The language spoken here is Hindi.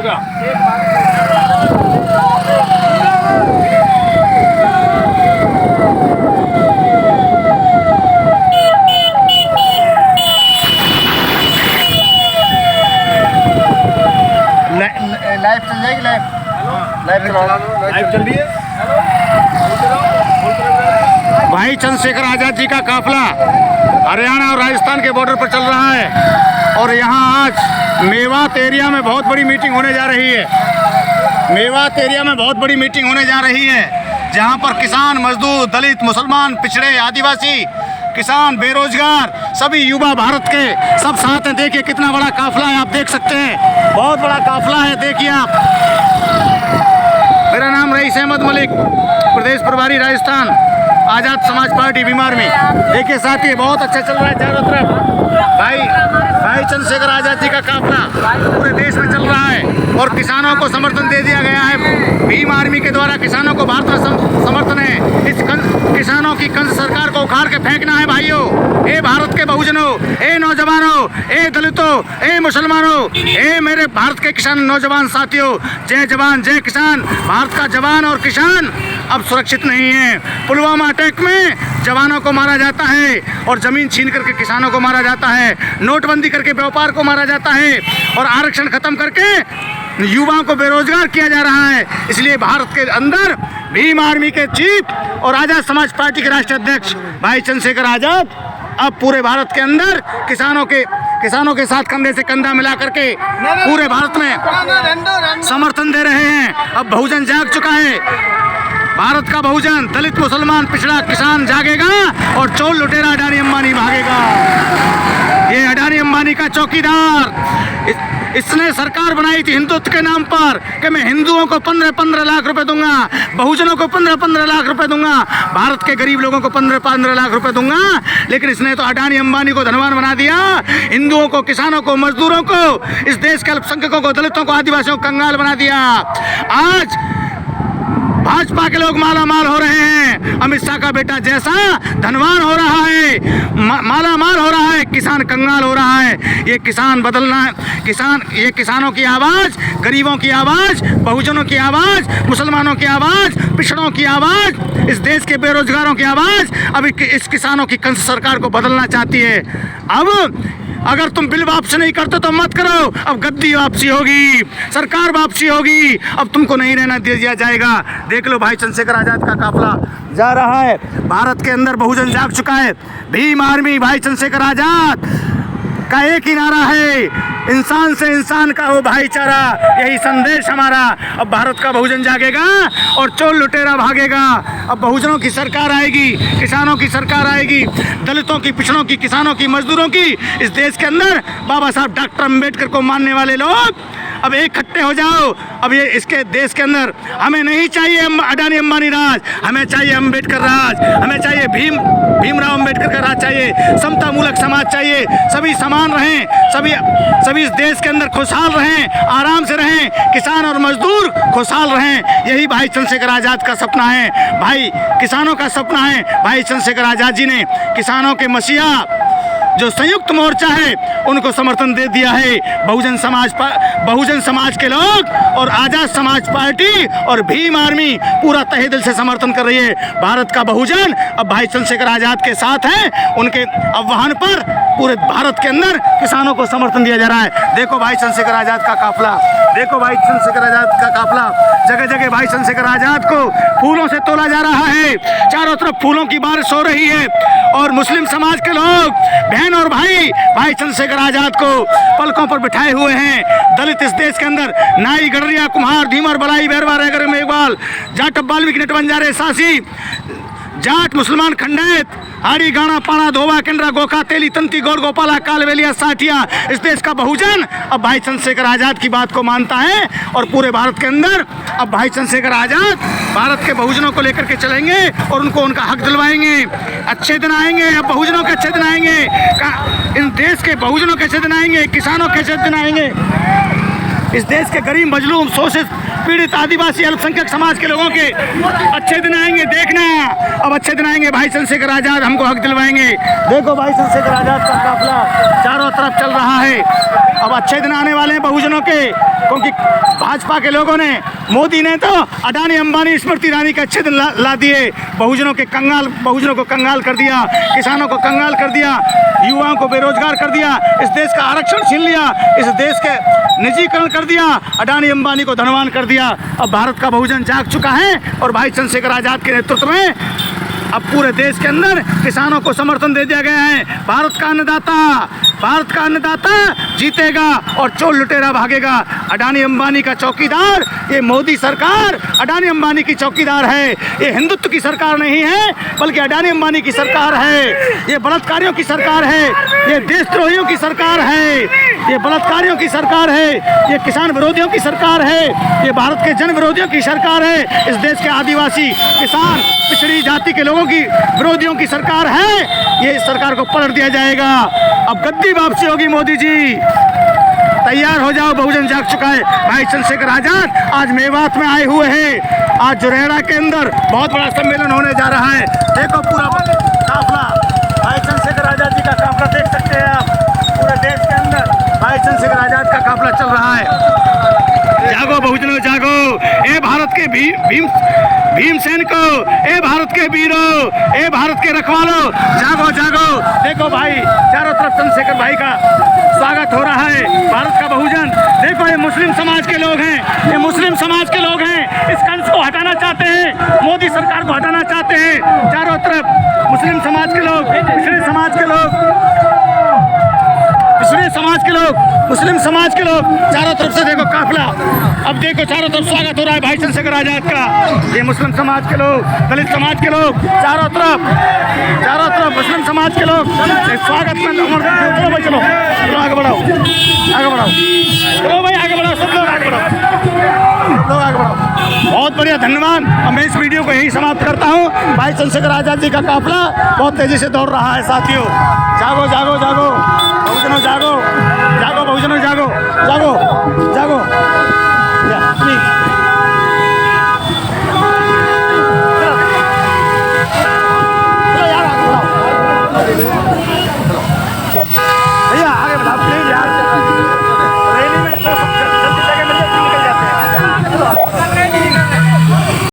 गया। लाइव चल जाएगी, लाइव चल रही है। भाई चंद्रशेखर आज़ाद जी का काफिला हरियाणा और राजस्थान के बॉर्डर पर चल रहा है और यहाँ आज मेवात एरिया में बहुत बड़ी मीटिंग होने जा रही है। मेवात एरिया में बहुत बड़ी मीटिंग होने जा रही है जहाँ पर किसान, मजदूर, दलित, मुसलमान, पिछड़े, आदिवासी, किसान, बेरोजगार, सभी युवा भारत के सब साथ हैं। देखिए कितना बड़ा काफिला है, आप देख सकते हैं, बहुत बड़ा काफिला है। देखिए आप, मेरा नाम रईस अहमद मलिक, प्रदेश प्रभारी राजस्थान, आज़ाद समाज पार्टी बीमार में। देखिए साथी, बहुत अच्छा चल रहा है चारों तरफ। भाई चंद्रशेखर आज़ाद जी का काफिला पूरे देश में चल रहा है और किसानों को समर्थन दे दिया गया है। भीम आर्मी के द्वारा किसानों को भारत में समर्थन है। इस किसानों की कंस सरकार को उखाड़ के फेंकना है भाइयों। ए भारत के बहुजनों, ए नौजवानों, ए दलितों, ए मुसलमानों, ए मेरे भारत के किसान नौजवान साथियों, जय जवान जय किसान। भारत का जवान और किसान अब सुरक्षित नहीं है। पुलवामा अटैक में जवानों को मारा जाता है और जमीन छीन करके किसानों को मारा जाता है, नोटबंदी करके व्यापार को मारा जाता है और आरक्षण खत्म करके युवाओं को बेरोजगार किया जा रहा है। इसलिए भारत के अंदर भीम आर्मी के चीफ और आज़ाद समाज पार्टी के राष्ट्रीय अध्यक्ष भाई चंद्रशेखर आज़ाद अब पूरे भारत के अंदर किसानों के साथ कंधे से कंधा मिला करके पूरे भारत में समर्थन दे रहे हैं। अब बहुजन जाग चुका है। भारत का बहुजन, दलित, मुसलमान, पिछड़ा, किसान जागेगा और चोर लुटेरा अडानी अंबानी भागेगा। ये अडानी अंबानी का चौकीदार, इसने सरकार बनाई थी हिंदुत्व के नाम पर कि मैं हिंदुओं को 15-15 लाख रुपए दूंगा, बहुजनों को 15-15 लाख रुपए दूंगा, भारत के गरीब लोगों को 15-15 लाख रुपए दूंगा। लेकिन इसने तो अडानी अंबानी को धनवान बना दिया, हिंदुओं को, किसानों को, मजदूरों को, इस देश के अल्पसंख्यकों को, दलितों को, आदिवासियों को कंगाल बना दिया। आज भाजपा के लोग माला माल हो रहे हैं। अमित शाह का बेटा जैसा धनवान हो रहा है, माला माल हो रहा है, किसान कंगाल हो रहा है। ये किसान बदलना है, ये किसानों की आवाज़, गरीबों की आवाज़, बहुजनों की आवाज़, मुसलमानों की आवाज़, पिछड़ों की आवाज़, इस देश के बेरोजगारों की आवाज़ अब इस किसानों की कंस सरकार को बदलना चाहती है। अब अगर तुम बिल वापसी नहीं करते तो मत करो, अब गद्दी वापसी होगी, सरकार वापसी होगी, अब तुमको नहीं रहना दिया जाएगा। देख लो भाई चंद्रशेखर आज़ाद का काफिला जा रहा है। भारत के अंदर बहुजन जाग चुका है। भीम आर्मी, भाई चंद्रशेखर आज़ाद का एक ही नारा है, इंसान से इंसान का हो भाईचारा, यही संदेश हमारा। अब भारत का बहुजन जागेगा और चोर लुटेरा भागेगा। अब बहुजनों की सरकार आएगी, किसानों की सरकार आएगी, दलितों की, पिछड़ों की, किसानों की, मजदूरों की। इस देश के अंदर बाबा साहब डॉक्टर अम्बेडकर को मानने वाले लोग अब इकट्ठे हो जाओ। अब ये इसके देश के अंदर हमें नहीं चाहिए अडानी अंबानी राज, हमें चाहिए अम्बेडकर राज, हमें चाहिए भीमराव अम्बेडकर का राज चाहिए, समता मूलक समाज चाहिए, सभी समान रहें, सभी इस देश के अंदर खुशहाल रहें, आराम से रहें, किसान और मजदूर खुशहाल रहें। यही भाई चंद्रशेखर आज़ाद का सपना है, भाई किसानों का सपना है। भाई चंद्रशेखर आज़ाद जी ने किसानों के मसीहा जो संयुक्त मोर्चा है उनको समर्थन दे दिया है। बहुजन समाज के लोग और आज़ाद समाज पार्टी और भीम आर्मी पूरा तहे दिल से समर्थन कर रही है। भारत का बहुजन अब भाई चंद्रशेखर आज़ाद के साथ है। उनके आह्वान पर पूरे भारत के अंदर किसानों को समर्थन दिया जा रहा है। देखो भाई चंद्रशेखर आज़ाद का काफिला, देखो भाई चंद्रशेखर आज़ाद का काफिला, जगह जगह भाई चंद्रशेखर आज़ाद को फूलों से तोला जा रहा है। चारों तरफ फूलों की बारिश हो रही है और मुस्लिम समाज के लोग, बहन और भाई चंद्रशेखर आज़ाद को पलकों पर बिठाए हुए हैं। दलित इस देश के अंदर नाई, गडरिया, कुम्हार, धीमर, बलाई, बैरवा, रैगर, मेघवाल, जाट, बाल्मीकि, नटबंजारे, सासी, जाट, मुसलमान, खंडित, हाड़ी, गाणा, पाणा, धोबा, केंद्रा, गोखा, तेली, तंती, गौड़, गोपाला, कालवेलिया, साठिया, इस देश का बहुजन अब भाई चंद्रशेखर आज़ाद की बात को मानता है और पूरे भारत के अंदर अब भाई चंद्रशेखर आज़ाद भारत के बहुजनों को लेकर के चलेंगे और उनको उनका हक दिलवाएंगे। अच्छे दिन आएंगे, अब बहुजनों के अच्छे दिन आएंगे, इन देश के बहुजनों के अच्छे दिन आएंगे, किसानों के अच्छे दिन आएंगे, इस देश के गरीब, मजलूम, शोषित पीड़ित आदिवासी अल्पसंख्यक समाज के लोगों के अच्छे दिन आएंगे, देखना अब अच्छे दिन आएंगे। भाई चंद्रशेखर आजाद हमको हक दिलवाएंगे। देखो भाई चंद्रशेखर आजाद का काफिला चारों तरफ चल रहा है। अब अच्छे दिन आने वाले हैं बहुजनों के, क्योंकि भाजपा के लोगों ने, मोदी ने तो अडानी अंबानी स्मृति ईरानी के अच्छे दिन ला दिए। बहुजनों को कंगाल कर दिया, किसानों को कंगाल कर दिया, युवाओं को बेरोजगार कर दिया, इस देश का आरक्षण छीन लिया, इस देश के निजीकरण कर दिया, अडानी अंबानी को धनवान कर दिया। अब भारत का बहुजन जाग चुका है और भाई चंद्रशेखर आजाद के नेतृत्व में अब पूरे देश के अंदर किसानों को समर्थन दे दिया गया है। भारत का अन्नदाता जीतेगा और चोर लुटेरा भागेगा। अडानी अंबानी का चौकीदार ये मोदी सरकार अडानी अंबानी की चौकीदार है। ये हिंदुत्व की सरकार नहीं है, बल्कि अडानी अंबानी की सरकार है। ये बलात्कारियों की सरकार है, ये देशद्रोहियों की सरकार है, ये बलात्कारियों की सरकार है, ये किसान विरोधियों की सरकार है, ये भारत के जन विरोधियों की सरकार है। इस देश के आदिवासी, किसान, पिछड़ी जाति के लोगों की विरोधियों की सरकार है। ये इस सरकार को पलट दिया जाएगा। अब गद्दी वापसी होगी। मोदी जी तैयार हो जाओ, बहुजन जाग चुका है। भाई चंद्रशेखर आजाद आज मेवात में आए हुए हैं। आज जुरेड़ा के अंदर बहुत बड़ा सम्मेलन होने जा रहा है। देखो पूरा काफिला, भाई चंद्रशेखर आजाद जी का काफिला देख सकते हैं आप। पूरे देश के अंदर भाई चंद्रशेखर आजाद का काफिला चल रहा है। जागो बहुजनों जागो, ए भारत के भीमसेन को, ए भारत के वीरों, ए भारत के रखवालों, जागो जागो। देखो भाई चारों तरफ चंद्रशेखर भाई का स्वागत हो रहा है। भारत का बहुजन, देखो ये मुस्लिम समाज के लोग हैं, ये मुस्लिम समाज के लोग हैं। इस कंस को हटाना चाहते हैं, मोदी सरकार को हटाना चाहते हैं। चारों तरफ मुस्लिम समाज के लोग, पिछड़े समाज के लोग, पिछड़े समाज के लोग, मुस्लिम समाज के लोग, चारों तरफ से देखो काफिला। अब देखो चारों तरफ स्वागत हो रहा है भाई चंद्रशेखर आजाद का। ये मुस्लिम समाज के लोग, दलित समाज के लोग, चारों तरफ मुस्लिम समाज के लोग स्वागत में। चलो भाई चलो आगे बढ़ाओ, चलो भाई आगे बढ़ाओ, सब लोग आगे बढ़ाओ, बहुत बढ़िया, धन्यवाद। अब मैं इस वीडियो को यही समाप्त करता हूँ। भाई चंद्रशेखर आजाद जी का काफिला बहुत तेजी से दौड़ रहा है साथियों। जागो जागो जागो बहुजनों, जागो जागो बहुजनों, जागो जागो जागो, प्लीज।